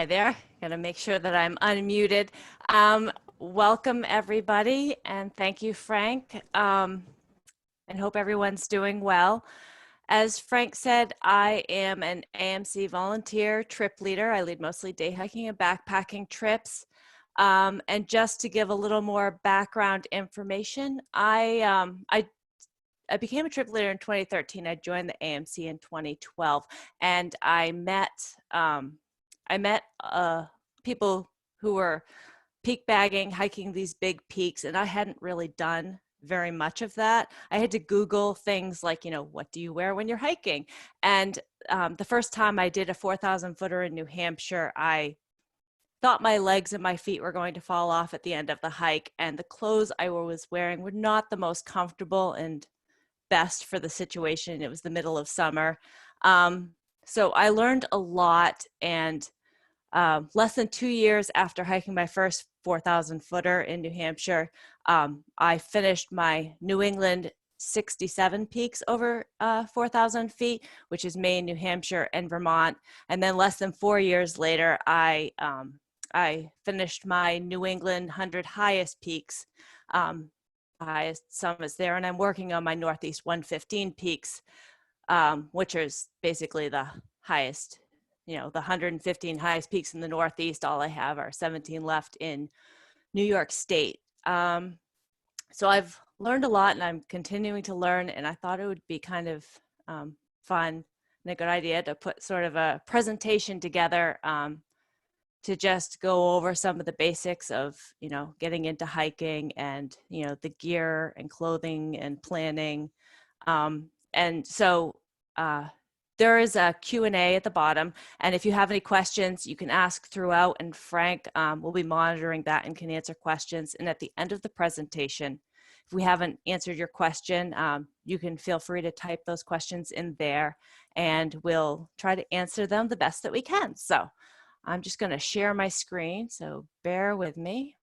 Hi there. Gonna make sure that I'm unmuted. Welcome everybody, and thank you, Frank. And hope everyone's doing well. As Frank said, I am an AMC volunteer trip leader. I lead mostly day hiking and backpacking trips. And just to give a little more background information, I became a trip leader in 2013. I joined the AMC in 2012, and I met people who were peak bagging, hiking these big peaks, and I hadn't really done very much of that. I had to Google things like, what do you wear when you're hiking? And the first time I did a 4,000 footer in New Hampshire, I thought my legs and my feet were going to fall off at the end of the hike, and the clothes I was wearing were not the most comfortable and best for the situation. It was the middle of summer. So I learned a lot, and less than 2 years after hiking my first 4,000 footer in New Hampshire, I finished my New England 67 peaks over 4,000 feet, which is Maine, New Hampshire, and Vermont. And then less than 4 years later, I finished my New England 100 highest peaks. Highest summits there, and I'm working on my Northeast 115 peaks, which is basically the highest, the 115 highest peaks in the Northeast. All I have are 17 left in New York State. So I've learned a lot, and I'm continuing to learn, and I thought it would be kind of fun and a good idea to put sort of a presentation together to just go over some of the basics of, getting into hiking and, the gear and clothing and planning. And so there is a Q&A at the bottom. And if you have any questions, you can ask throughout, and Frank will be monitoring that and can answer questions. And at the end of the presentation, if we haven't answered your question, you can feel free to type those questions in there, and we'll try to answer them the best that we can. So I'm just going to share my screen, so bear with me.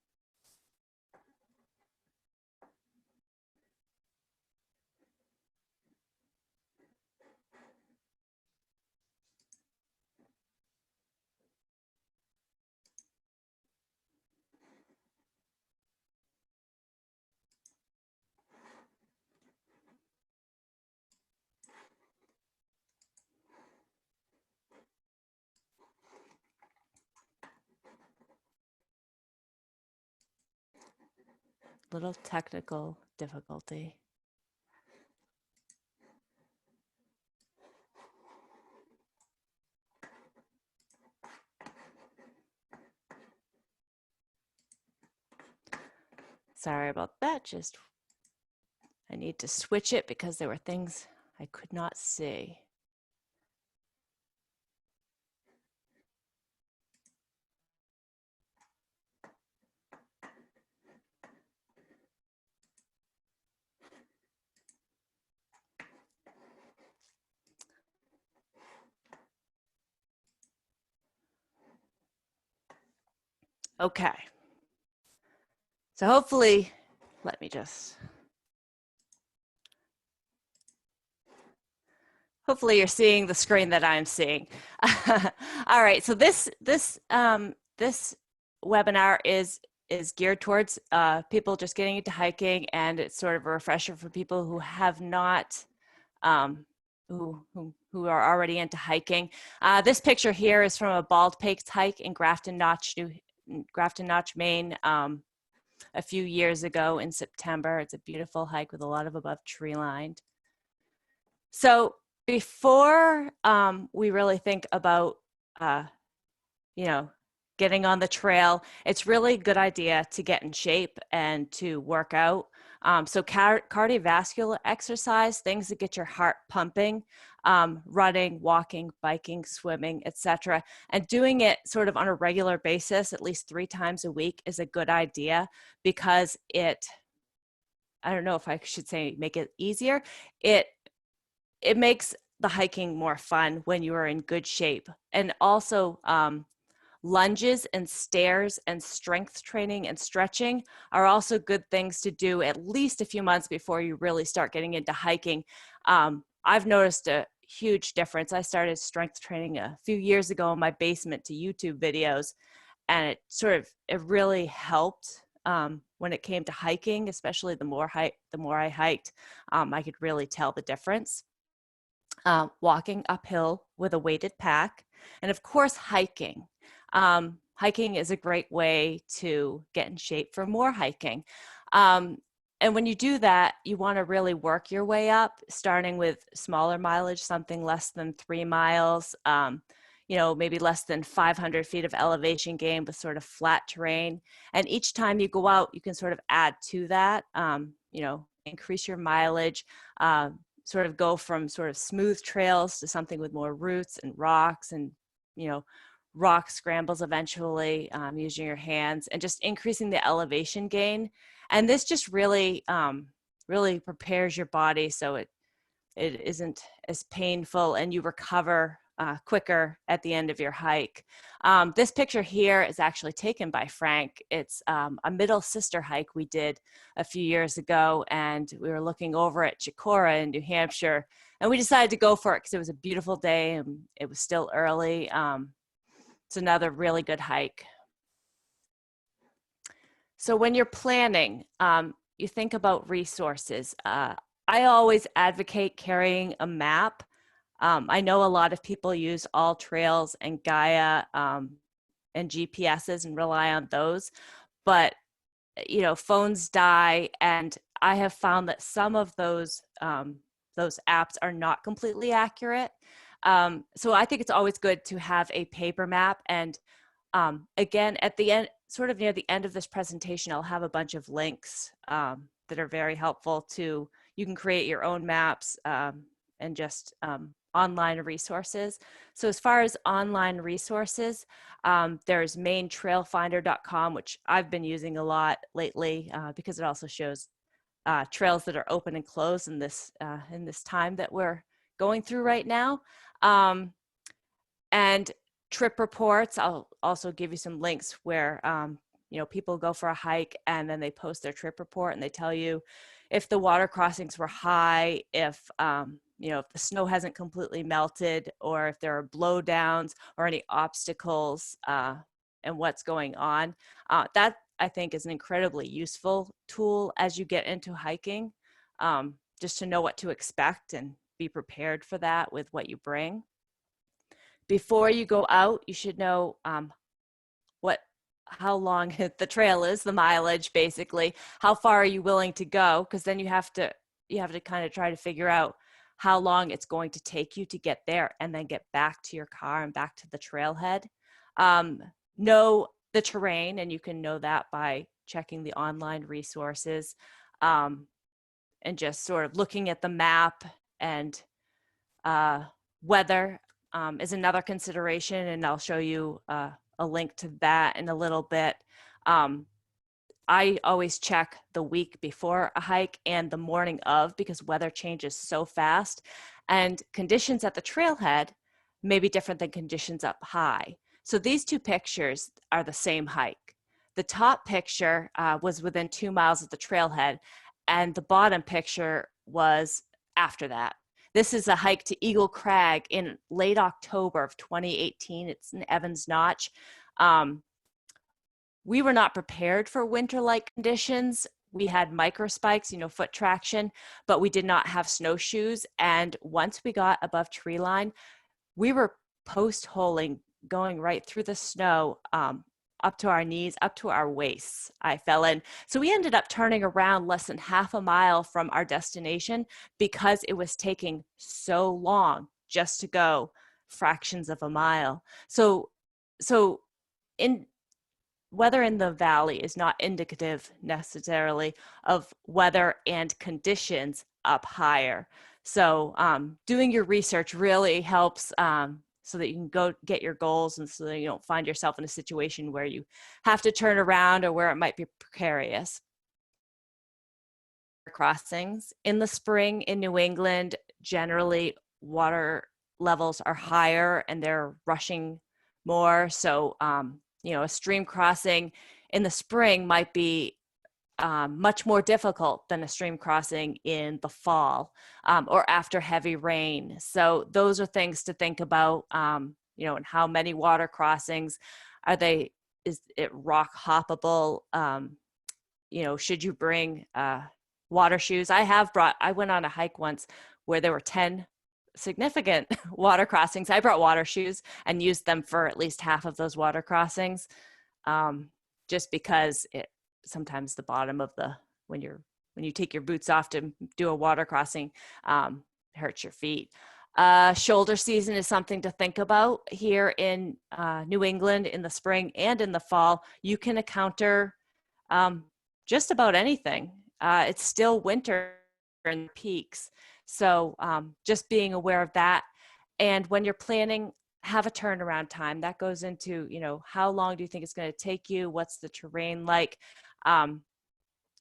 Little technical difficulty. Sorry about that. I need to switch it because there were things I could not see. Okay. So hopefully, hopefully you're seeing the screen that I'm seeing. All right, so this webinar is geared towards people just getting into hiking, and it's sort of a refresher for people who have not, who are already into hiking. This picture here is from a Bald Peaks hike in Grafton Notch, Maine, a few years ago in September. It's a beautiful hike with a lot of above tree line. So before we really think about, getting on the trail, it's really a good idea to get in shape and to work out. So cardiovascular exercise, things that get your heart pumping, running, walking, biking, swimming, etc. And doing it sort of on a regular basis, at least 3 times a week, is a good idea, because I don't know if I should say make it easier. It makes the hiking more fun when you are in good shape. And also lunges and stairs and strength training and stretching are also good things to do at least a few months before you really start getting into hiking. I've noticed a huge difference. I started strength training a few years ago in my basement to YouTube videos, and it really helped when it came to hiking, especially the more I hiked, I could really tell the difference. Walking uphill with a weighted pack, and of course hiking. Hiking is a great way to get in shape for more hiking. And when you do that, you want to really work your way up, starting with smaller mileage, something less than 3 miles, maybe less than 500 feet of elevation gain with sort of flat terrain. And each time you go out, you can sort of add to that, increase your mileage, sort of go from sort of smooth trails to something with more roots and rocks and, rock scrambles eventually, using your hands and just increasing the elevation gain. And this just really, really prepares your body so it isn't as painful and you recover quicker at the end of your hike. This picture here is actually taken by Frank. It's a middle sister hike we did a few years ago, and we were looking over at Chicora in New Hampshire, and we decided to go for it because it was a beautiful day and it was still early. It's another really good hike. So when you're planning, you think about resources. I always advocate carrying a map. I know a lot of people use All Trails and Gaia and GPSs and rely on those, but phones die, and I have found that some of those apps are not completely accurate. So I think it's always good to have a paper map. And again, at the end, sort of near the end of this presentation, I'll have a bunch of links that are very helpful to, you can create your own maps and just online resources. So as far as online resources, there's maintrailfinder.com, which I've been using a lot lately because it also shows trails that are open and closed in this time that we're going through right now. And trip reports, I'll also give you some links where people go for a hike and then they post their trip report and they tell you if the water crossings were high, if if the snow hasn't completely melted, or if there are blowdowns or any obstacles and what's going on. That I think is an incredibly useful tool as you get into hiking, just to know what to expect and be prepared for that with what you bring. Before you go out, you should know how long the trail is, the mileage, basically. How far are you willing to go? Because then you have to kind of try to figure out how long it's going to take you to get there and then get back to your car and back to the trailhead. Know the terrain, and you can know that by checking the online resources and just sort of looking at the map. And weather is another consideration, and I'll show you a link to that in a little bit. I always check the week before a hike and the morning of, because weather changes so fast, and conditions at the trailhead may be different than conditions up high. So these two pictures are the same hike. The top picture was within 2 miles of the trailhead, and the bottom picture was after that. This is a hike to Eagle Crag in late October of 2018. It's in Evans Notch. We were not prepared for winter-like conditions. We had microspikes, foot traction, but we did not have snowshoes. And once we got above tree line, we were post-holing, going right through the snow, up to our knees, up to our waists. I fell in. So we ended up turning around less than half a mile from our destination because it was taking so long just to go fractions of a mile. So weather in the valley is not indicative necessarily of weather and conditions up higher. So doing your research really helps so that you can go get your goals, and so that you don't find yourself in a situation where you have to turn around or where it might be precarious. Crossings. In the spring in New England, generally water levels are higher and they're rushing more. So, a stream crossing in the spring might be much more difficult than a stream crossing in the fall or after heavy rain. So those are things to think about, and how many water crossings are they, is it rock hoppable? Should you bring water shoes? I went on a hike once where there were 10 significant water crossings. I brought water shoes and used them for at least half of those water crossings, just because sometimes the bottom of when you take your boots off to do a water crossing, hurts your feet. Shoulder season is something to think about here in New England in the spring and in the fall. You can encounter just about anything. It's still winter in the peaks. So just being aware of that. And when you're planning, have a turnaround time. That goes into, how long do you think it's going to take you? What's the terrain like?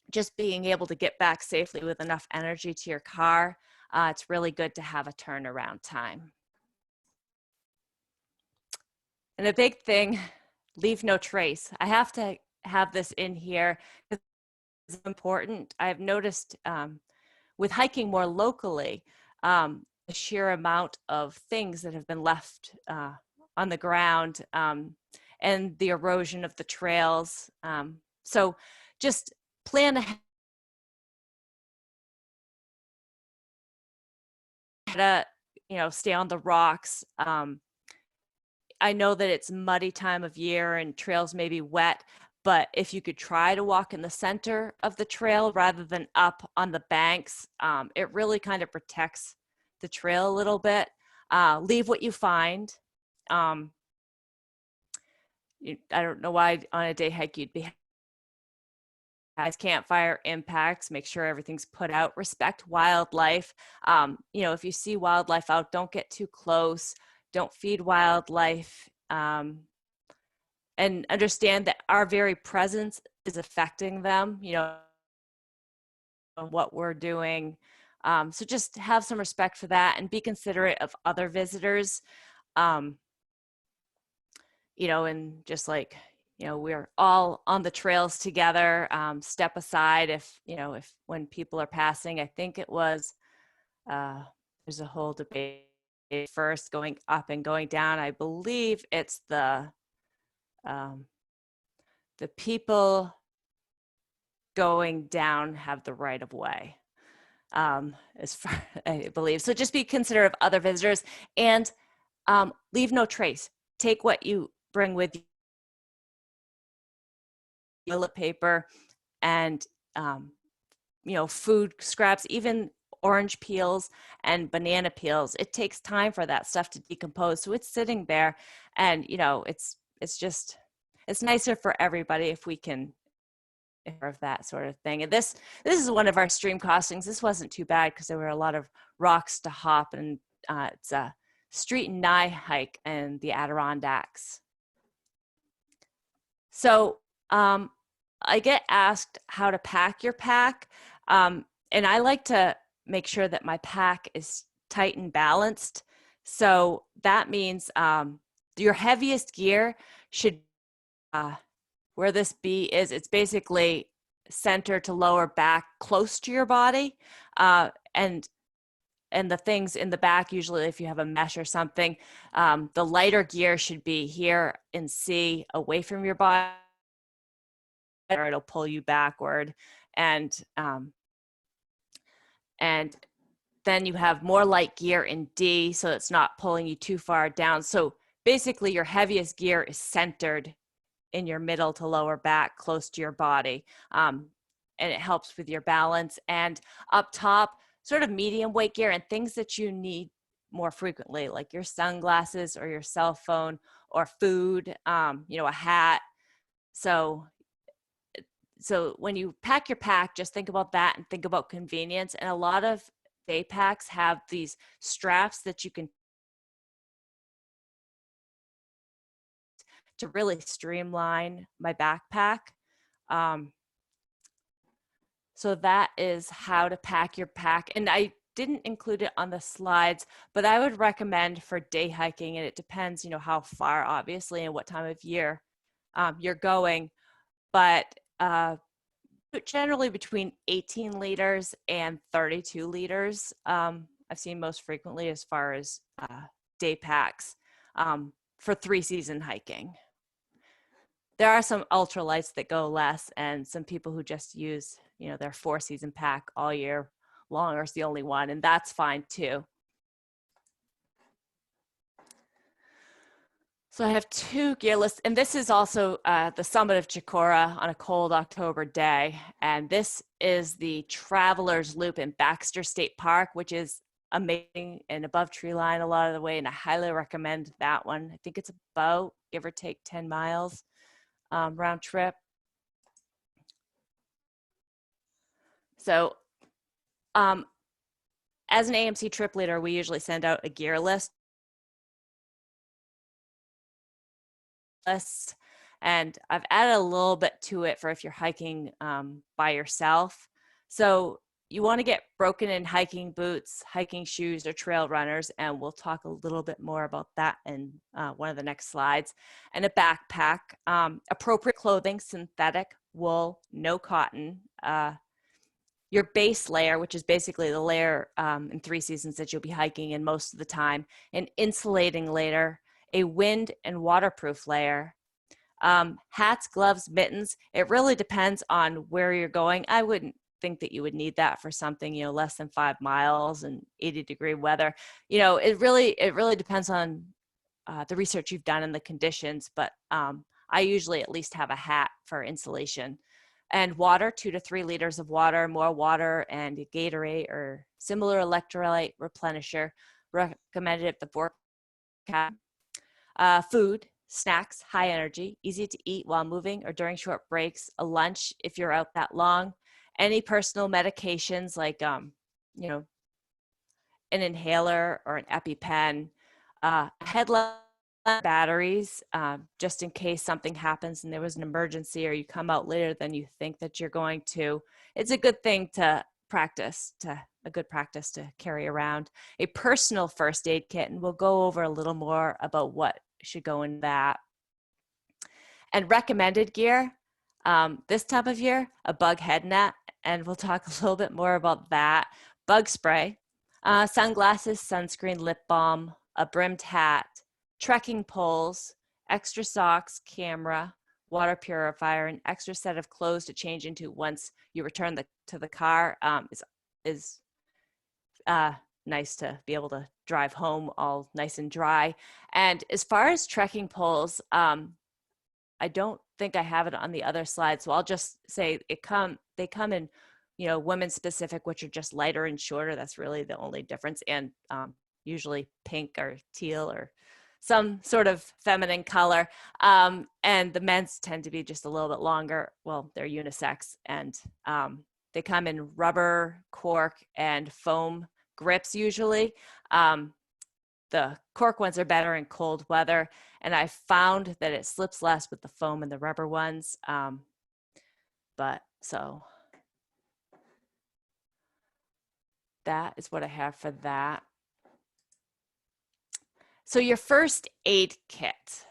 Just being able to get back safely with enough energy to your car. It's really good to have a turnaround time. And a big thing, leave no trace. I have to have this in here. It's important. I've noticed with hiking more locally, the sheer amount of things that have been left on the ground and the erosion of the trails. So just plan ahead to, stay on the rocks. I know that it's muddy time of year and trails may be wet, but if you could try to walk in the center of the trail rather than up on the banks, it really kind of protects the trail a little bit. Leave what you find. I don't know why on a day hike you'd be has campfire impacts, make sure everything's put out, respect wildlife. If you see wildlife out, don't get too close, don't feed wildlife, and understand that our very presence is affecting them, what we're doing. So just have some respect for that and be considerate of other visitors. And just like, we're all on the trails together, step aside if when people are passing. I think it was, there's a whole debate first going up and going down. I believe it's the people going down have the right of way, as far I believe. So just be considerate of other visitors and leave no trace. Take what you bring with you, toilet paper and food scraps, even orange peels and banana peels. It takes time for that stuff to decompose, so it's sitting there, and it's nicer for everybody if we can of that sort of thing. And this is one of our stream crossings. This wasn't too bad because there were a lot of rocks to hop, and it's a street and nye hike in the Adirondacks. So I get asked how to pack your pack, and I like to make sure that my pack is tight and balanced. So that means your heaviest gear should, where this B is, it's basically center to lower back close to your body, and the things in the back, usually if you have a mesh or something, the lighter gear should be here in C, away from your body, or it'll pull you backward. And then you have more light gear in D, so it's not pulling you too far down. So basically your heaviest gear is centered in your middle to lower back, close to your body. And it helps with your balance. And up top, sort of medium weight gear and things that you need more frequently, like your sunglasses or your cell phone or food, a hat. So when you pack your pack, just think about that and think about convenience. And a lot of day packs have these straps that you can to really streamline my backpack. So that is how to pack your pack. And I didn't include it on the slides, but I would recommend for day hiking, and it depends, how far, obviously, and what time of year you're going. But generally between 18 liters and 32 liters. I've seen most frequently as far as day packs for 3-season hiking. There are some ultralights that go less, and some people who just use, their 4-season pack all year long, or it's the only one, and that's fine too. So I have 2 gear lists, and this is also the summit of Chicora on a cold October day. And this is the Traveler's Loop in Baxter State Park, which is amazing and above tree line a lot of the way. And I highly recommend that one. I think it's about, give or take, 10 miles round trip. So as an AMC trip leader, we usually send out a gear list. And I've added a little bit to it for if you're hiking by yourself. So you want to get broken in hiking boots, hiking shoes, or trail runners, and we'll talk a little bit more about that in one of the next slides. And a backpack, appropriate clothing, synthetic, wool, no cotton, your base layer, which is basically the layer in 3 seasons that you'll be hiking in most of the time, an insulating layer, a wind and waterproof layer, hats, gloves, mittens. It really depends on where you're going. I wouldn't think that you would need that for something, less than 5 miles and 80-degree weather. It really depends on the research you've done and the conditions, but I usually at least have a hat for insulation. And water, 2 to 3 liters of water, more water, and a Gatorade or similar electrolyte replenisher recommended at the forecast. Food, snacks, high energy, easy to eat while moving or during short breaks, a lunch if you're out that long, any personal medications like, an inhaler or an EpiPen, headlamp, batteries, just in case something happens and there was an emergency or you come out later than you think that you're going to. It's a good thing to practice, a good practice to carry around. A personal first aid kit, and we'll go over a little more about what should go in that. And recommended gear, this time of year, a bug head net, and we'll talk a little bit more about that. Bug spray, sunglasses, sunscreen, lip balm, a brimmed hat, trekking poles, extra socks, camera, water purifier, an extra set of clothes to change into once you return to the car is nice to be able to drive home all nice and dry. And as far as trekking poles, I don't think I have it on the other slide, so I'll just say they come in, women specific, which are just lighter and shorter. That's really the only difference, and usually pink or teal or some sort of feminine color. And the men's tend to be just a little bit longer. Well, they're unisex, and they come in rubber, cork, and foam grips usually. The cork ones are better in cold weather, and I found that it slips less with the foam and the rubber ones. So that is what I have for that. So your first aid kit.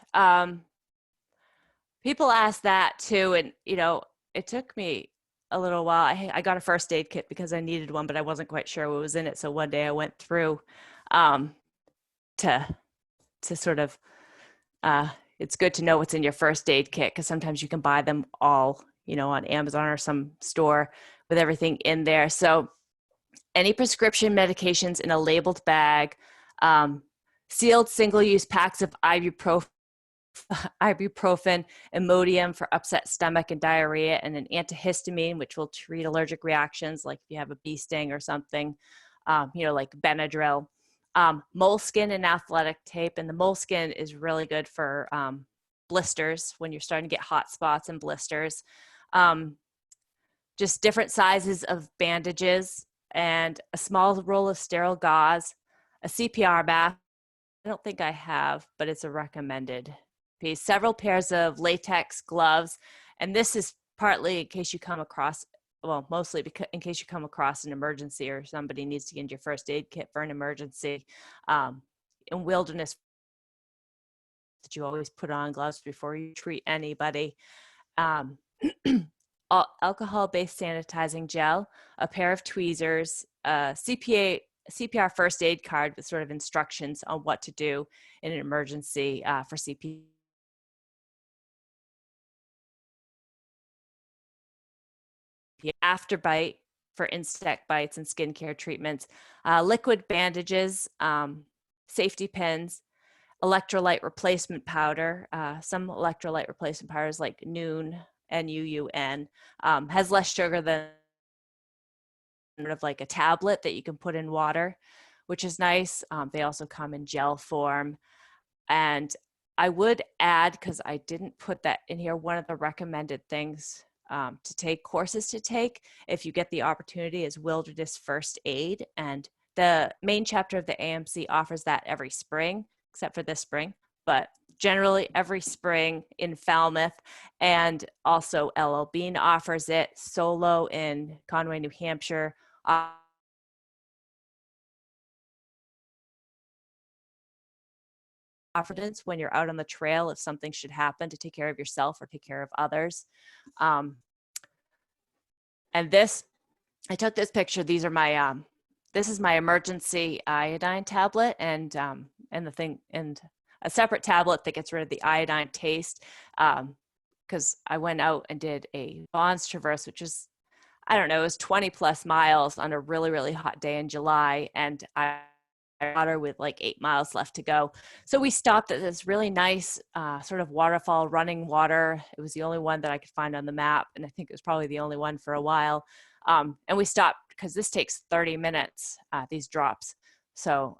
People ask that too, and it took me a little while. I got a first aid kit because I needed one, but I wasn't quite sure what was in it. So one day I went through to sort of, it's good to know what's in your first aid kit, because sometimes you can buy them all, on Amazon or some store with everything in there. So any prescription medications in a labeled bag, sealed single-use packs of ibuprofen, Imodium for upset stomach and diarrhea, and an antihistamine, which will treat allergic reactions, like if you have a bee sting or something, like Benadryl. Moleskin and athletic tape, and the moleskin is really good for blisters when you're starting to get hot spots and blisters. Just different sizes of bandages, and a small roll of sterile gauze, a CPR mask. I don't think I have, but it's a recommended piece. Several pairs of latex gloves, and this is partly in case you come across, well, mostly because in case you come across an emergency or somebody needs to get into your first aid kit for an emergency. In wilderness, that you always put on gloves before you treat anybody. alcohol-based sanitizing gel, a pair of tweezers, a CPR first aid card with sort of instructions on what to do in an emergency for CPR. After bite for insect bites and skincare treatments, liquid bandages, safety pins, electrolyte replacement powder. Some electrolyte replacement powders like Noon, NUUN, has less sugar than sort of like a tablet that you can put in water, which is nice. They also come in gel form. And I would add, because I didn't put that in here, one of the recommended things to take, courses to take, if you get the opportunity, is wilderness first aid. And the main chapter of the AMC offers that every spring, except for this spring, but generally every spring in Falmouth. And also LL Bean offers it solo in Conway, New Hampshire. Confidence when you're out on the trail if something should happen, to take care of yourself or take care of others. Um, and this, I took this picture. These are my, this is my emergency iodine tablet, and the thing, and a separate tablet that gets rid of the iodine taste. Because I went out and did a Bonds Traverse, which is, I don't know, it was 20 plus miles on a really, really hot day in July. And I water with like 8 miles left to go. So we stopped at this really nice sort of waterfall, running water. It was the only one that I could find on the map. And I think it was probably the only one for a while. And we stopped because this takes 30 minutes, these drops. So,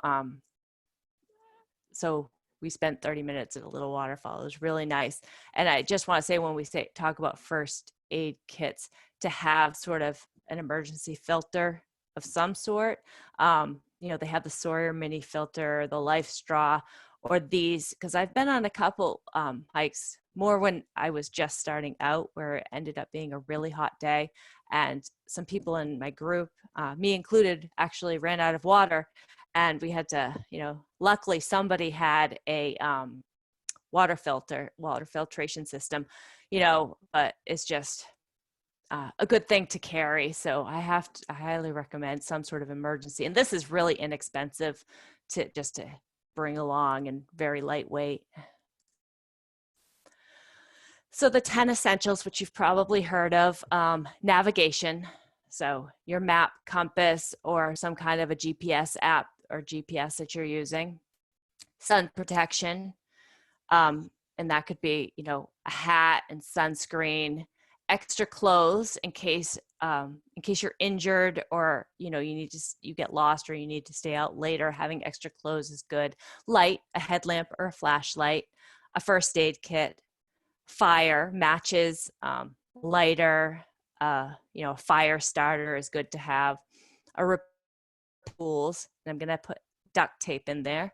so we spent 30 minutes at a little waterfall. It was really nice. And I just want to say, when we talk about first aid kits, to have sort of an emergency filter of some sort. You know, they have the Sawyer mini filter, the Life Straw, or these, because I've been on a couple hikes, more when I was just starting out, where it ended up being a really hot day. And some people in my group, me included, actually ran out of water. And we had to, you know, luckily somebody had a water filtration system, you know, but it's just a good thing to carry. So I highly recommend some sort of emergency. And this is really inexpensive to bring along, and very lightweight. So the 10 essentials, which you've probably heard of: navigation. So your map, compass, or some kind of a GPS app or GPS that you're using. Sun protection. And that could be, you know, a hat and sunscreen. Extra clothes in case you're injured, or you know, you get lost or you need to stay out later. Having extra clothes is good. Light, a headlamp or a flashlight. A first aid kit. Fire, matches, lighter, you know, a fire starter is good to have. A tools, and I'm gonna put duct tape in there.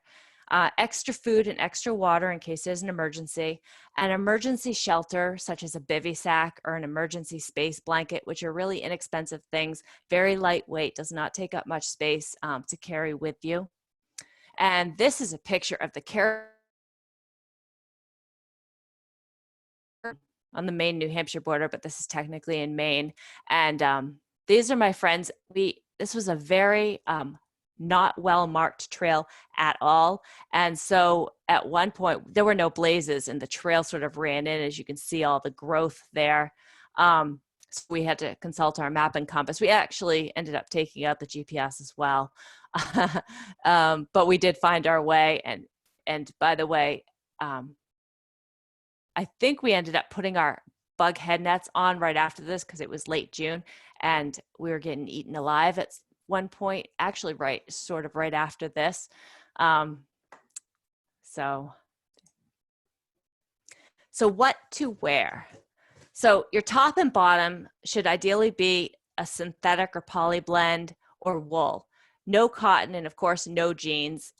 Extra food and extra water in case there's an emergency. An emergency shelter, such as a bivy sack or an emergency space blanket, which are really inexpensive things, very lightweight, does not take up much space to carry with you. And this is a picture of the care on the Maine, New Hampshire border, but this is technically in Maine. And these are my friends. This was a very not well marked trail at all. And so at one point there were no blazes, and the trail sort of ran in, as you can see all the growth there. So we had to consult our map and compass. We actually ended up taking out the GPS as well. But we did find our way. And by the way, I think we ended up putting our bug head nets on right after this, because it was late June and we were getting eaten alive at one point, actually sort of right after this. So what to wear? So your top and bottom should ideally be a synthetic or poly blend or wool. No cotton, and of course no jeans,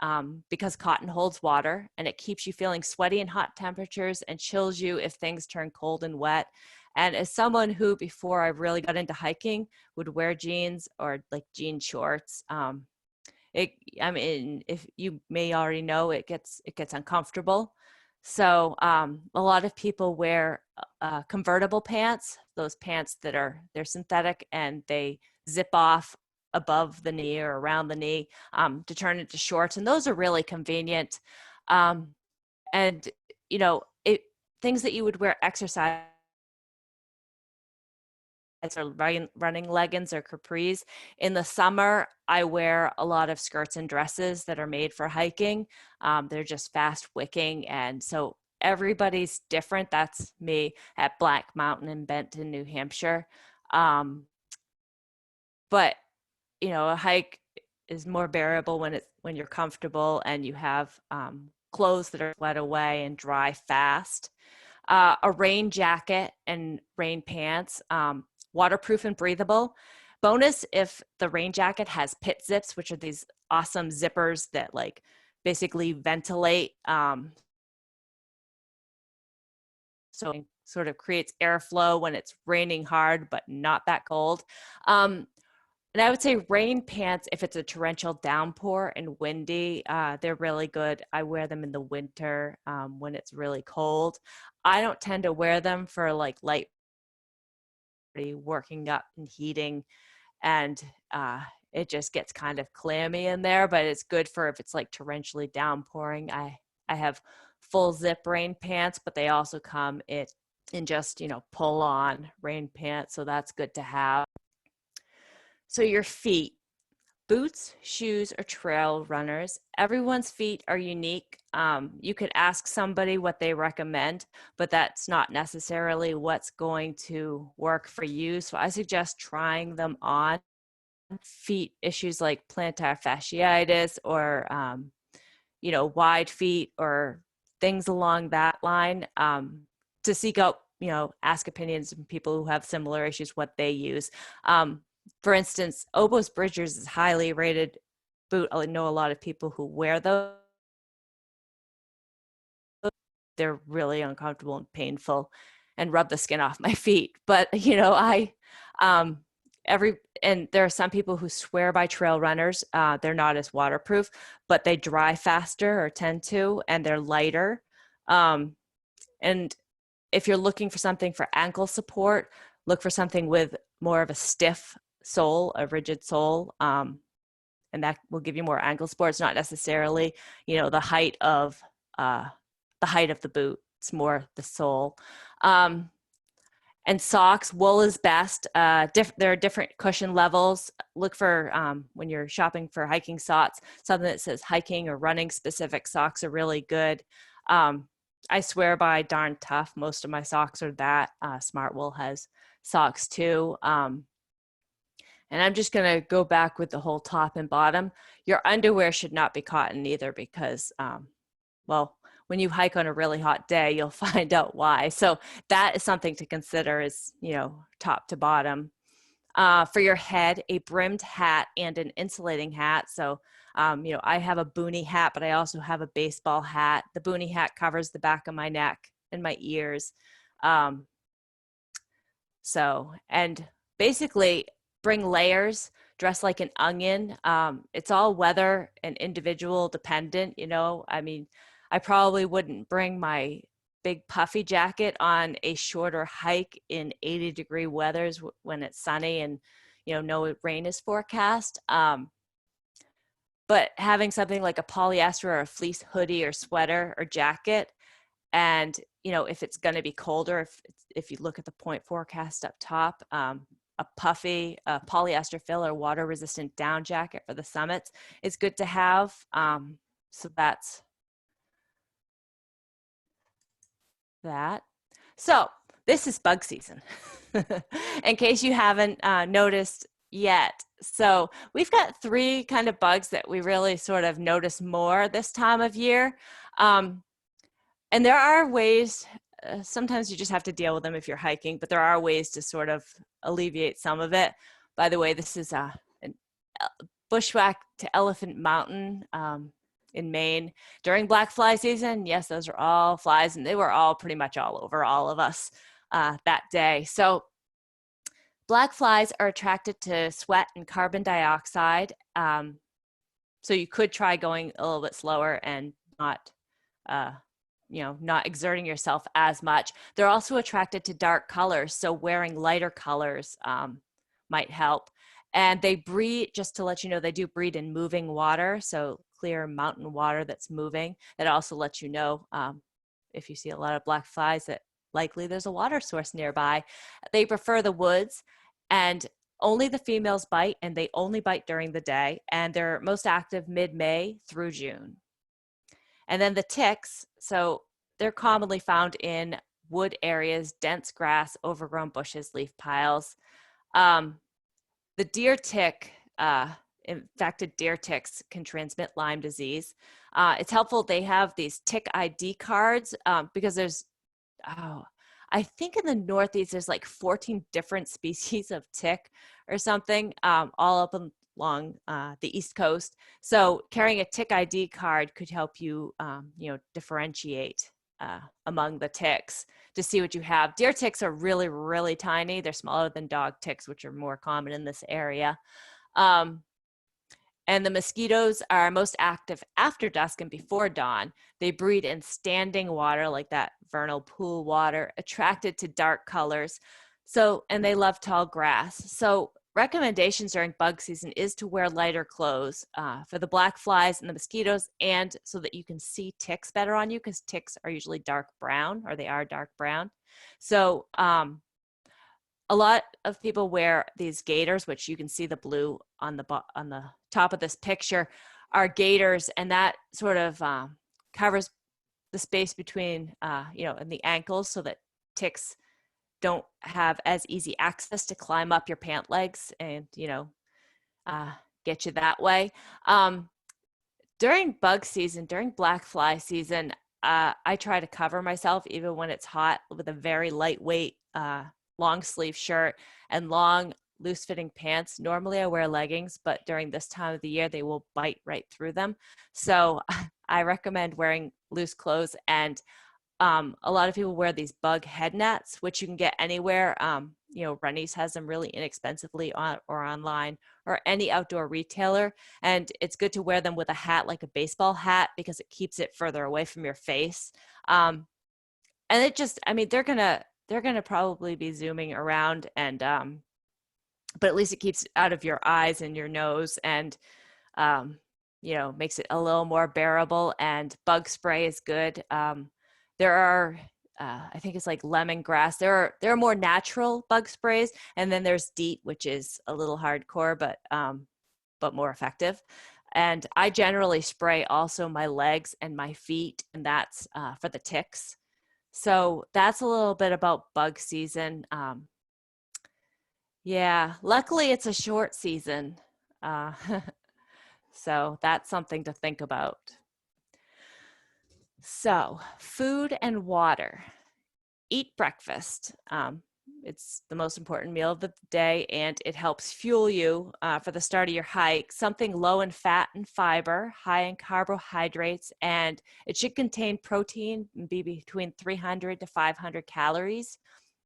because cotton holds water and it keeps you feeling sweaty in hot temperatures and chills you if things turn cold and wet. And as someone who, before I really got into hiking, would wear jeans or like jean shorts, I mean, if you may already know, it gets uncomfortable. So a lot of people wear convertible pants, those pants that they're synthetic and they zip off above the knee or around the knee to turn into shorts. And those are really convenient. Um, and, you know, things that you would wear exercise or running leggings or capris. In the summer, I wear a lot of skirts and dresses that are made for hiking. They're just fast wicking. And so everybody's different. That's me at Black Mountain in Benton, New Hampshire. Um, but, you know, a hike is more bearable when you're comfortable and you have clothes that are wet away and dry fast. A rain jacket and rain pants, waterproof and breathable. Bonus if the rain jacket has pit zips, which are these awesome zippers that like basically ventilate. So it sort of creates airflow when it's raining hard, but not that cold. And I would say rain pants, if it's a torrential downpour and windy, they're really good. I wear them in the winter when it's really cold. I don't tend to wear them for like light working up and heating, and it just gets kind of clammy in there, but it's good for if it's like torrentially downpouring. I have full zip rain pants, but they also come in just, you know, pull on rain pants. So that's good to have. So your feet, boots, shoes, or trail runners, everyone's feet are unique. You could ask somebody what they recommend, but that's not necessarily what's going to work for you. So I suggest trying them on. Feet issues like plantar fasciitis or, you know, wide feet or things along that line, to seek out, you know, ask opinions from people who have similar issues, what they use. For instance, Obo's Bridgers is highly rated boot. I know a lot of people who wear those. They're really uncomfortable and painful and rub the skin off my feet. But, you know, um, and there are some people who swear by trail runners. They're not as waterproof, but they dry faster or tend to, and they're lighter. And if you're looking for something for ankle support, look for something with more of a stiff sole, a rigid sole, and that will give you more ankle support. It's not necessarily, you know, the height of the boot. It's more the sole. And socks, wool is best. There are different cushion levels. Look for, when you're shopping for hiking socks, something that says hiking or running specific socks are really good. I swear by Darn Tough. Most of my socks are that. Smartwool has socks too. And I'm just going to go back with the whole top and bottom. Your underwear should not be cotton either because, well, when you hike on a really hot day, you'll find out why. So that is something to consider is, you know, top to bottom. For your head, a brimmed hat and an insulating hat. So, you know, I have a boonie hat, but I also have a baseball hat. The boonie hat covers the back of my neck and my ears. And basically bring layers, dress like an onion. It's all weather and individual dependent, you know. I mean, I probably wouldn't bring my big puffy jacket on a shorter hike in 80-degree weathers when it's sunny and, you know, no rain is forecast. But having something like a polyester or a fleece hoodie or sweater or jacket, and, you know, if it's going to be colder, if you look at the point forecast up top, a puffy polyester fill or water resistant down jacket for the summits is good to have. So that's that. So this is bug season, in case you haven't noticed yet. So we've got 3 kind of bugs that we really sort of notice more this time of year. And there are ways, sometimes you just have to deal with them if you're hiking, but there are ways to sort of alleviate some of it. By the way, this is an bushwhack to Elephant Mountain in Maine during black fly season. Yes, those are all flies, and they were all pretty much all over all of us that day. So black flies are attracted to sweat and carbon dioxide. So you could try going a little bit slower and not not exerting yourself as much. They're also attracted to dark colors, so wearing lighter colors might help. And they breed, just to let you know, they do breed in moving water, so clear mountain water that's moving. That also lets you know if you see a lot of black flies that likely there's a water source nearby. They prefer the woods, and only the females bite, and they only bite during the day, and they're most active mid-May through June. And then the ticks, so they're commonly found in wood areas, dense grass, overgrown bushes, leaf piles. The deer tick, infected deer ticks can transmit Lyme disease. It's helpful they have these tick ID cards because there's, I think in the Northeast, there's like 14 different species of tick or something, all up along the East Coast. So carrying a tick ID card could help you, differentiate among the ticks to see what you have. Deer ticks are really, really tiny. They're smaller than dog ticks, which are more common in this area. And the mosquitoes are most active after dusk and before dawn. They breed in standing water, like that vernal pool water, attracted to dark colors. So, and they love tall grass. So recommendations during bug season is to wear lighter clothes for the black flies and the mosquitoes, and so that you can see ticks better on you, because ticks are usually dark brown, or they are dark brown. So a lot of people wear these gaiters, which you can see the blue on the top of this picture, are gaiters, and that sort of covers the space between, and the ankles, so that ticks don't have as easy access to climb up your pant legs and, get you that way. During bug season, during black fly season, I try to cover myself even when it's hot with a very lightweight long sleeve shirt and long loose fitting pants. Normally I wear leggings, but during this time of the year, they will bite right through them. So I recommend wearing loose clothes, and a lot of people wear these bug head nets, which you can get anywhere. Rennie's has them really inexpensively or online, or any outdoor retailer. And it's good to wear them with a hat, like a baseball hat, because it keeps it further away from your face. And it just, they're gonna probably be zooming around, and but at least it keeps it out of your eyes and your nose, and makes it a little more bearable. And bug spray is good. There are, I think it's like lemongrass. There are more natural bug sprays, and then there's DEET, which is a little hardcore, but more effective. And I generally spray also my legs and my feet, and that's for the ticks. So that's a little bit about bug season. Yeah, luckily it's a short season. So that's something to think about. So, food and water. Eat breakfast. It's the most important meal of the day, and it helps fuel you for the start of your hike. Something low in fat and fiber, high in carbohydrates, and it should contain protein and be between 300 to 500 calories.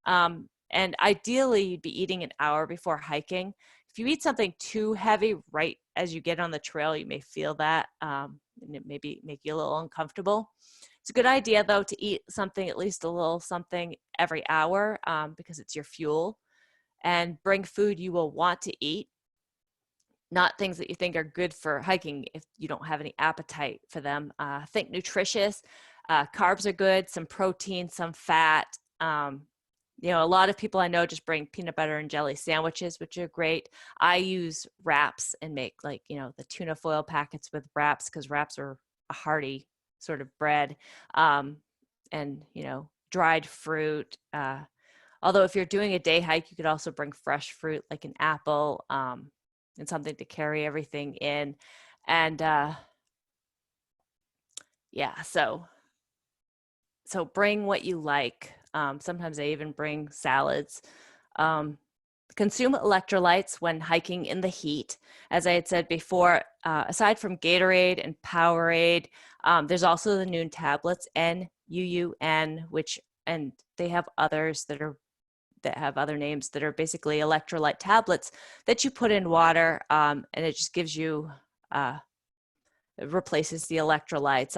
And ideally, you'd be eating an hour before hiking. If you eat something too heavy right as you get on the trail, you may feel that, and it may make you a little uncomfortable. It's a good idea, though, to eat something, at least a little something every hour, because it's your fuel. And bring food you will want to eat, not things that you think are good for hiking if you don't have any appetite for them. Think nutritious. Carbs are good, some protein, some fat. A lot of people I know just bring peanut butter and jelly sandwiches, which are great. I use wraps and make the tuna foil packets with wraps, because wraps are a hearty sort of bread, and dried fruit. Although if you're doing a day hike, you could also bring fresh fruit like an apple, and something to carry everything in. And so bring what you like. Sometimes I even bring salads. Consume electrolytes when hiking in the heat. As I had said before, aside from Gatorade and Powerade, there's also the Noon tablets, NUUN, and they have others that have other names, that are basically electrolyte tablets that you put in water, and it just gives you It replaces the electrolytes.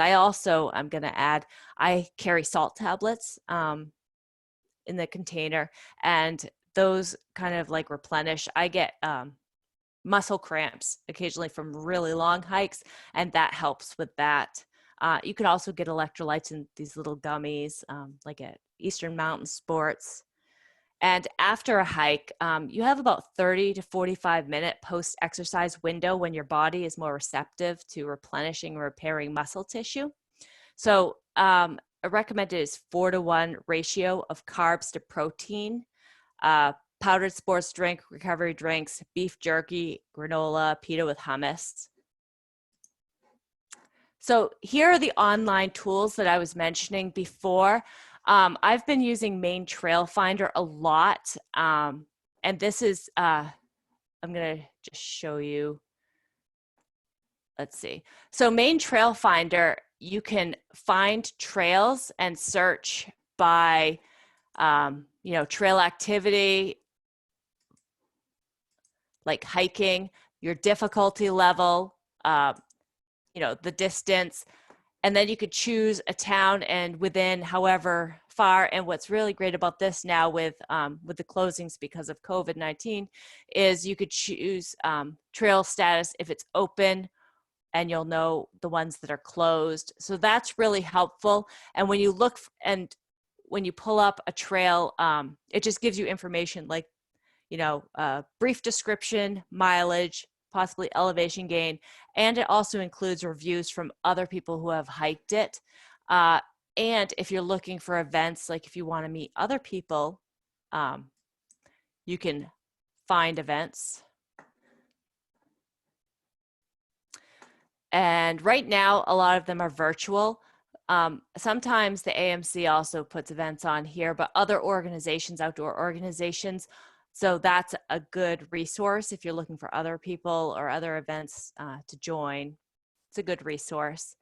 I'm going to add, I carry salt tablets in the container, and those kind of like replenish. I get muscle cramps occasionally from really long hikes, and that helps with that. You could also get electrolytes in these little gummies, like at Eastern Mountain Sports. And after a hike, you have about 30 to 45-minute post-exercise window when your body is more receptive to replenishing and repairing muscle tissue. So a recommended is 4-to-1 ratio of carbs to protein, powdered sports drink, recovery drinks, beef jerky, granola, pita with hummus. So here are the online tools that I was mentioning before. I've been using Maine Trail Finder a lot. And this is, I'm going to just show you. Let's see. So Maine Trail Finder, you can find trails and search by, trail activity, like hiking, your difficulty level, the distance, and then you could choose a town and within however far. And what's really great about this now with the closings because of COVID-19 is you could choose trail status if it's open, and you'll know the ones that are closed. So that's really helpful. And when you look and when you pull up a trail, it just gives you information like, brief description, mileage, possibly elevation gain, and it also includes reviews from other people who have hiked it. And if you're looking for events, like if you want to meet other people, you can find events. And right now, a lot of them are virtual. Sometimes the AMC also puts events on here, but other organizations, outdoor organizations, so that's a good resource if you're looking for other people or other events to join. It's a good resource.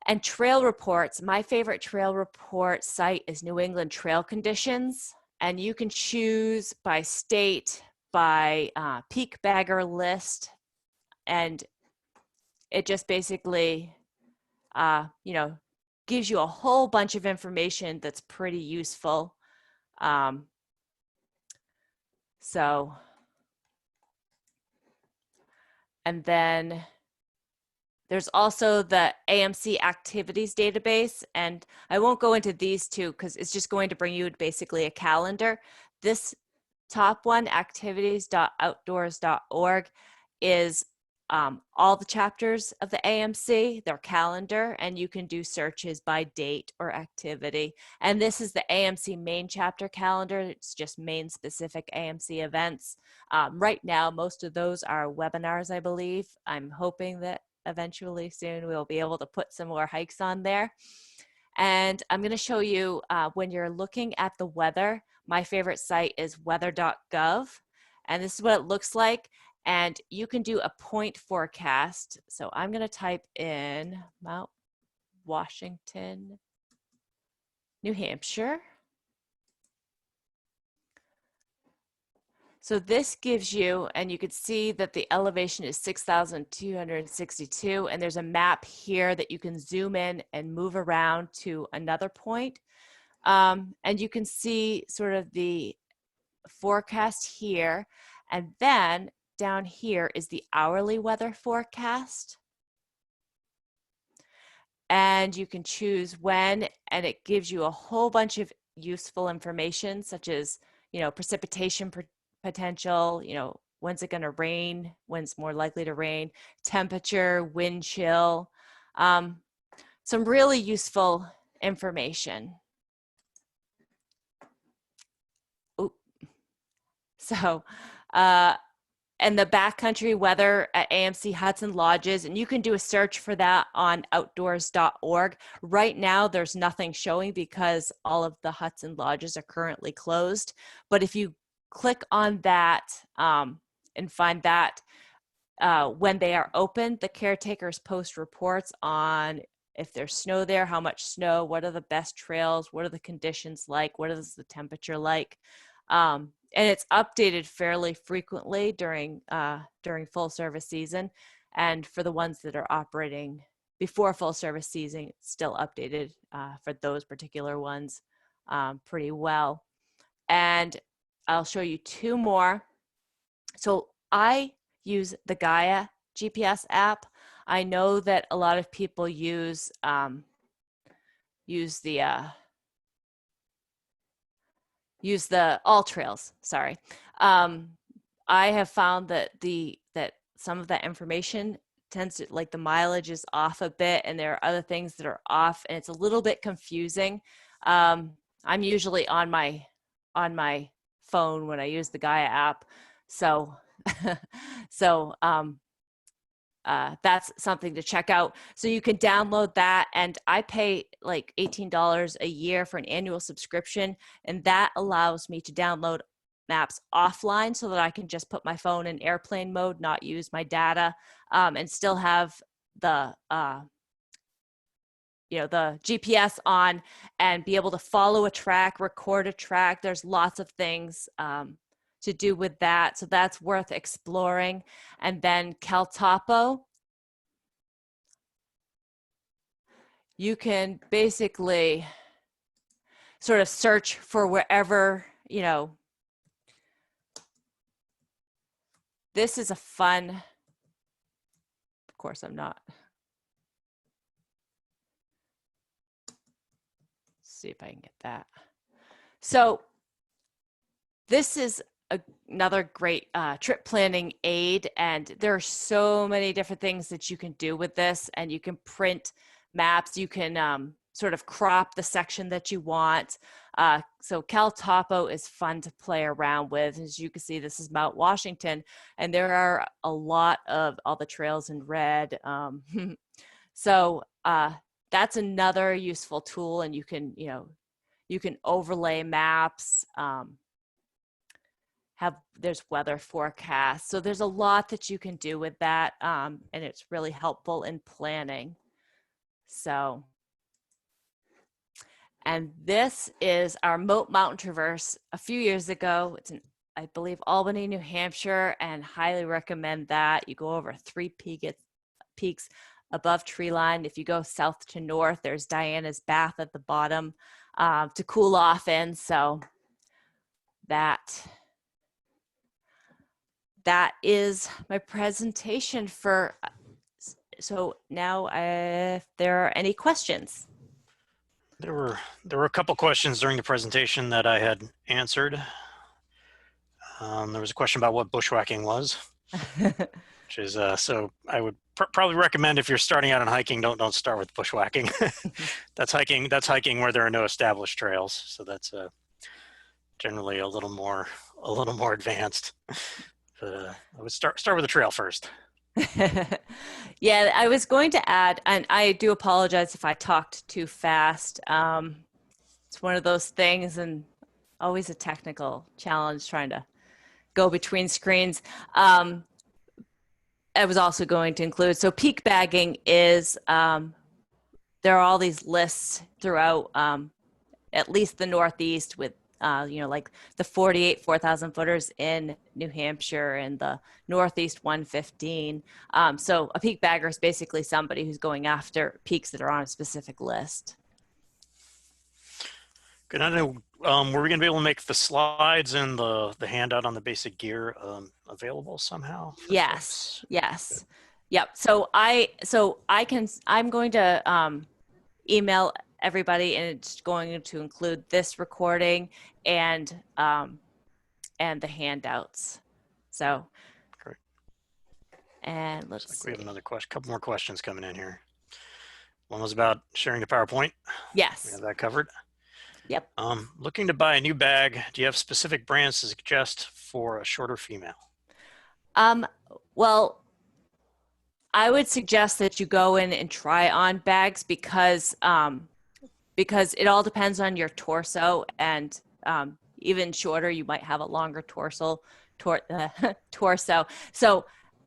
And trail reports, my favorite trail report site is New England Trail Conditions. And you can choose by state, by peak bagger list. And it just basically, gives you a whole bunch of information that's pretty useful. And then there's also the AMC activities database, and I won't go into these two because it's just going to bring you basically a calendar. This top one, activities.outdoors.org, is all the chapters of the AMC, their calendar, and you can do searches by date or activity. And this is the AMC Maine chapter calendar. It's just Maine specific AMC events. Right now, most of those are webinars, I believe. I'm hoping that eventually soon we'll be able to put some more hikes on there. And I'm going to show you when you're looking at the weather, my favorite site is weather.gov. And this is what it looks like. And you can do a point forecast. So I'm going to type in Mount Washington, New Hampshire. So this gives you, and you can see that the elevation is 6,262, and there's a map here that you can zoom in and move around to another point. And you can see sort of the forecast here, and then down here is the hourly weather forecast. And you can choose when, and it gives you a whole bunch of useful information, such as, precipitation potential, when's it going to rain, when's more likely to rain, temperature, wind chill, some really useful information. Ooh. So, and the backcountry weather at AMC Hudson Lodges, and you can do a search for that on outdoors.org. Right now, there's nothing showing because all of the Hudson Lodges are currently closed. But if you click on that and find that when they are open, the caretakers post reports on if there's snow there, how much snow, what are the best trails, what are the conditions like, what is the temperature like. And it's updated fairly frequently during full service season. And for the ones that are operating before full service season, it's still updated for those particular ones pretty well. And I'll show you two more. So I use the Gaia GPS app. I know that a lot of people use the All Trails. Sorry, I have found that that some of that information tends to, like, the mileage is off a bit, and there are other things that are off, and it's a little bit confusing. I'm usually on my phone when I use the Gaia app, so so that's something to check out. So you can download that, and I pay like $18 a year for an annual subscription, and that allows me to download maps offline so that I can just put my phone in airplane mode, not use my data, and still have the the GPS on and be able to follow a track, record a track. There's lots of things to do with that, so that's worth exploring. And then CalTopo, you can basically sort of search for wherever, this is a fun, of course I'm not. Let's see if I can get that. So this is another great trip planning aid, and there are so many different things that you can do with this, and you can print maps, you can sort of crop the section that you want. So CalTopo is fun to play around with. As you can see, this is Mount Washington, and there are a lot of all the trails in red. So that's another useful tool, and you can overlay maps. There's weather forecasts. So there's a lot that you can do with that, and it's really helpful in planning. So, and this is our Moat Mountain Traverse a few years ago. It's in, I believe, Albany, New Hampshire, and highly recommend that. You go over 3 peaks above tree line. If you go south to north, there's Diana's Bath at the bottom to cool off in. So that is my presentation for, so now if there are any questions. There were a couple questions during the presentation that I had answered. There was a question about what bushwhacking was, which is, so I would probably recommend, if you're starting out on hiking, don't start with bushwhacking. That's hiking where there are no established trails. So that's generally a little more advanced. I would start with a trail first. Yeah, I was going to add, and I do apologize if I talked too fast. It's one of those things, and always a technical challenge trying to go between screens. I was also going to include, so peak bagging is, there are all these lists throughout at least the Northeast with like the 48 4,000 footers in New Hampshire and the Northeast 115. So a peak bagger is basically somebody who's going after peaks that are on a specific list. Good. I know, were we going to be able to make the slides and the handout on the basic gear available somehow? Yes. Folks? Yes. Good. Yep. So I'm going to email everybody, and it's going to include this recording and the handouts. So great. And let's see. We have another question, couple more questions coming in here. One was about sharing the PowerPoint. Yes. We have that covered. Yep. Looking to buy a new bag, do you have specific brands to suggest for a shorter female? Well, I would suggest that you go in and try on bags because it all depends on your torso, and even shorter, you might have a longer torso. So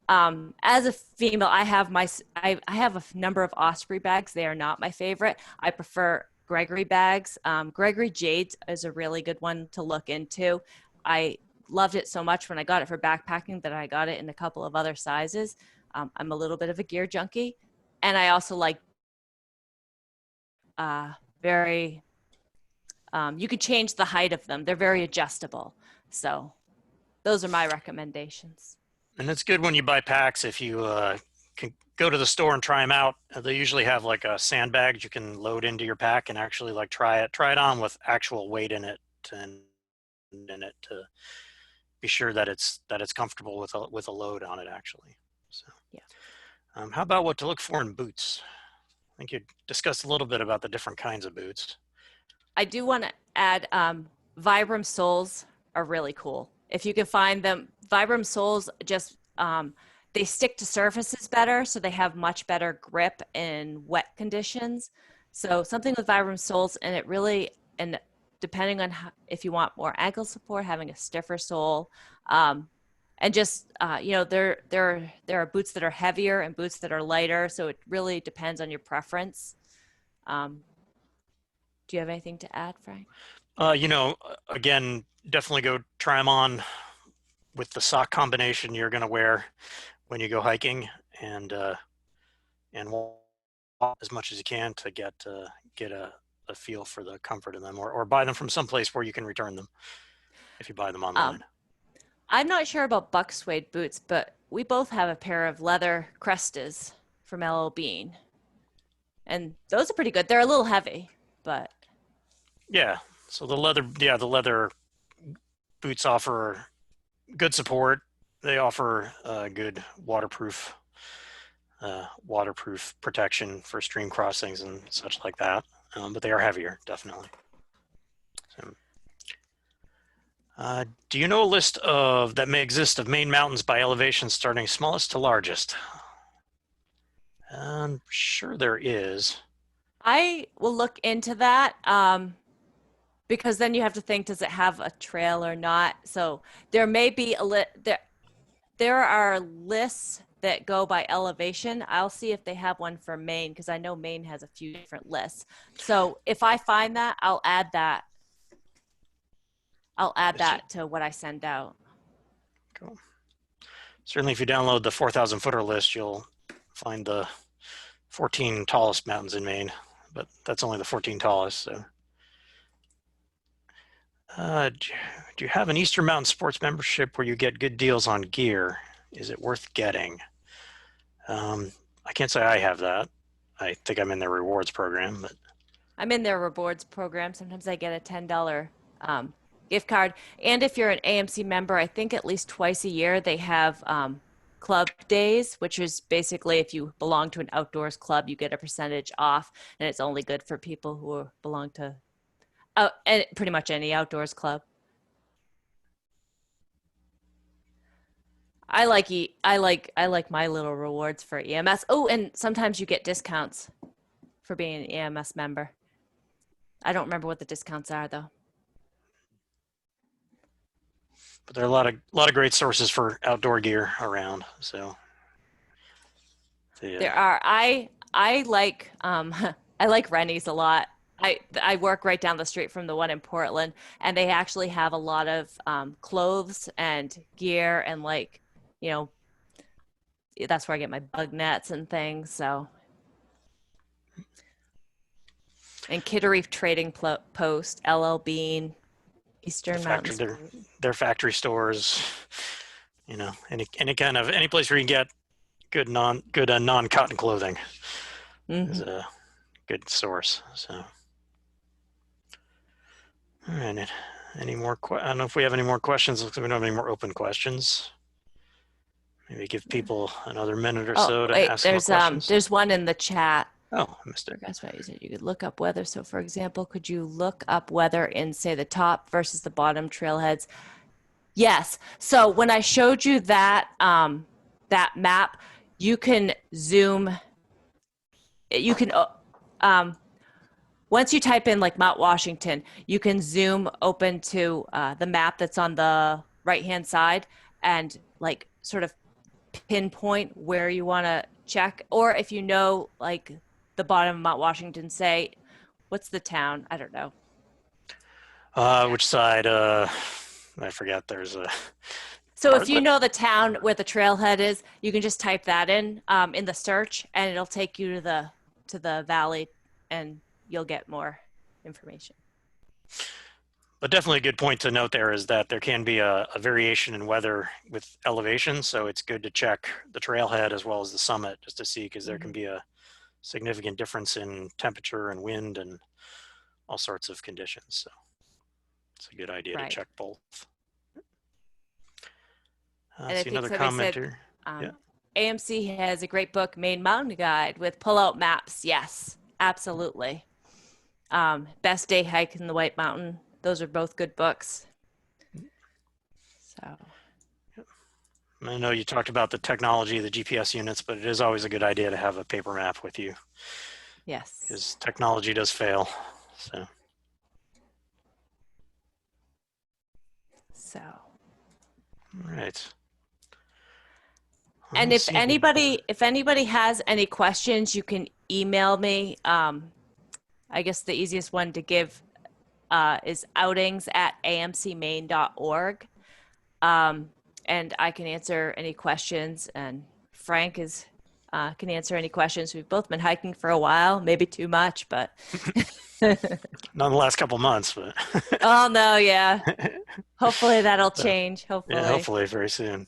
as a female, I have a number of Osprey bags. They are not my favorite. I prefer Gregory bags. Gregory Jade is a really good one to look into. I loved it so much when I got it for backpacking that I got it in a couple of other sizes. I'm a little bit of a gear junkie, and I also like very. You could change the height of them. They're very adjustable. So those are my recommendations. And it's good when you buy packs if you can go to the store and try them out. They usually have like a sandbag you can load into your pack and actually like try it on with actual weight in it and in it to be sure that it's comfortable with a load on it actually. So, Yeah. how about what to look for in boots? I think you discussed a little bit about the different kinds of boots. I do want to add Vibram soles are really cool. If you can find them, Vibram soles just they stick to surfaces better, so they have much better grip in wet conditions. So something with Vibram soles, and it really and depending on how, if you want more ankle support, having a stiffer sole, and just there are boots that are heavier and boots that are lighter, so it really depends on your preference. Um, do you have anything to add, Frank? Again, definitely go try them on with the sock combination you're going to wear when you go hiking, and walk as much as you can to get a feel for the comfort of them, or buy them from someplace where you can return them if you buy them online. Um, I'm not sure about buck suede boots, but we both have a pair of leather Crestas from LL Bean, and those are pretty good. They're a little heavy, but Yeah. So the leather boots offer good support. They offer good waterproof protection for stream crossings and such like that. But they are heavier, definitely. So, do you know a list of that may exist of Maine mountains by elevation starting smallest to largest? I'm sure there is. I will look into that because then you have to think, does it have a trail or not? So there may be there are lists that go by elevation. I'll see if they have one for Maine because I know Maine has a few different lists. So if I find that, I'll add that. I'll add It's that to what I send out. cool. Certainly, if you download the 4,000 footer list, you'll find the 14 tallest mountains in Maine, but that's only the 14 tallest. So, do you have an Eastern Mountain Sports membership where you get good deals on gear? Is it worth getting? I can't say I have that. I think I'm in their rewards program, but I'm in their rewards program. Sometimes I get a $10 gift card. And if you're an AMC member, I think at least twice a year they have club days, which is basically if you belong to an outdoors club, you get a percentage off. And it's only good for people who belong to pretty much any outdoors club. I like my little rewards for EMS. Oh, and sometimes you get discounts for being an EMS member. I don't remember what the discounts are though. there are a lot of great sources for outdoor gear around. So, There yeah, are. I like I like Rennie's a lot. I work right down the street from the one in Portland, and they actually have a lot of clothes and gear and like, you know, that's where I get my bug nets and things. So, and Kittery Trading Post, LL Bean, the Eastern Mountain factory, Sport. their factory stores. Any place where you can get good non cotton clothing is Hmm. a good source. So, all right. Any more? I don't know if we have any more questions. Looks like we don't have any more open questions. Maybe give people another minute or Oh, so to wait, ask more questions. there's one in the chat. Oh, I missed it. That's why you said you could look up weather. So, for example, could you look up weather in, say, the top versus the bottom trailheads? Yes. So when I showed you that map, you can zoom. You can um, once you type in like Mount Washington, you can zoom open to the map that's on the right hand side and like sort of pinpoint where you want to check. Or if you know like the bottom of Mount Washington, say, what's the town? I don't know. Which side? I forget. There's a So if Pardon? you know the town where the trailhead is, you can just type that in the search, and it'll take you to the valley, and you'll get more information. But definitely a good point to note there is that there can be a variation in weather with elevation. So it's good to check the trailhead as well as the summit just to see, because there can Hmm. be a significant difference in temperature and wind and all sorts of conditions. So it's a good idea to Right. check both. And I See think another somebody comment said here. Yeah. AMC has a great book, Maine Mountain Guide, with pull-out maps. Yes, absolutely. Best Day Hike in the White Mountain. Those are both good books. So, I know you talked about the technology of the GPS units, but it is always a good idea to have a paper map with you yes. because technology does fail. So, all So, right. and Let's see. if anybody has any questions, you can email me. I guess the easiest one to give is outings@amcmaine.org. And I can answer any questions, and Frank is can answer any questions. We've both been hiking for a while, maybe too much, but Not in the last couple months, but oh no, yeah. Hopefully that'll so, change. yeah, Hopefully. hopefully very soon.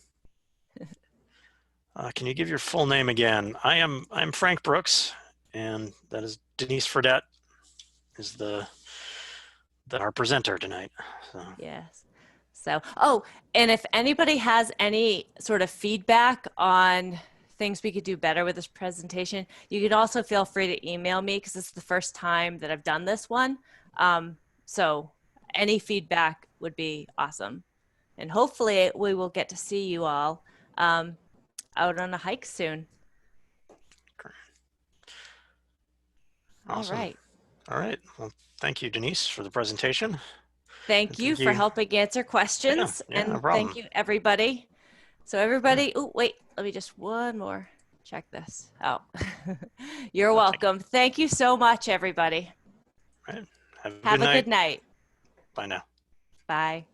Can you give your full name again? I'm Frank Brooks, and that is Denise Fredette is our presenter tonight. So. Yes. So, oh, and if anybody has any sort of feedback on things we could do better with this presentation, you could also feel free to email me because it's the first time that I've done this one. So any feedback would be awesome. And hopefully we will get to see you all um, out on a hike soon. All Awesome. right. All right. Well, thank you, Denise, for the presentation. Thank And you thank for you. helping answer Yeah, questions. yeah, no And thank problem. you, everybody. So Yeah. everybody, oh, wait, let me just one more check this. Oh, you're Okay. welcome. Thank you so much, everybody. All right. Have a good Have a night. good night. Bye now. Bye.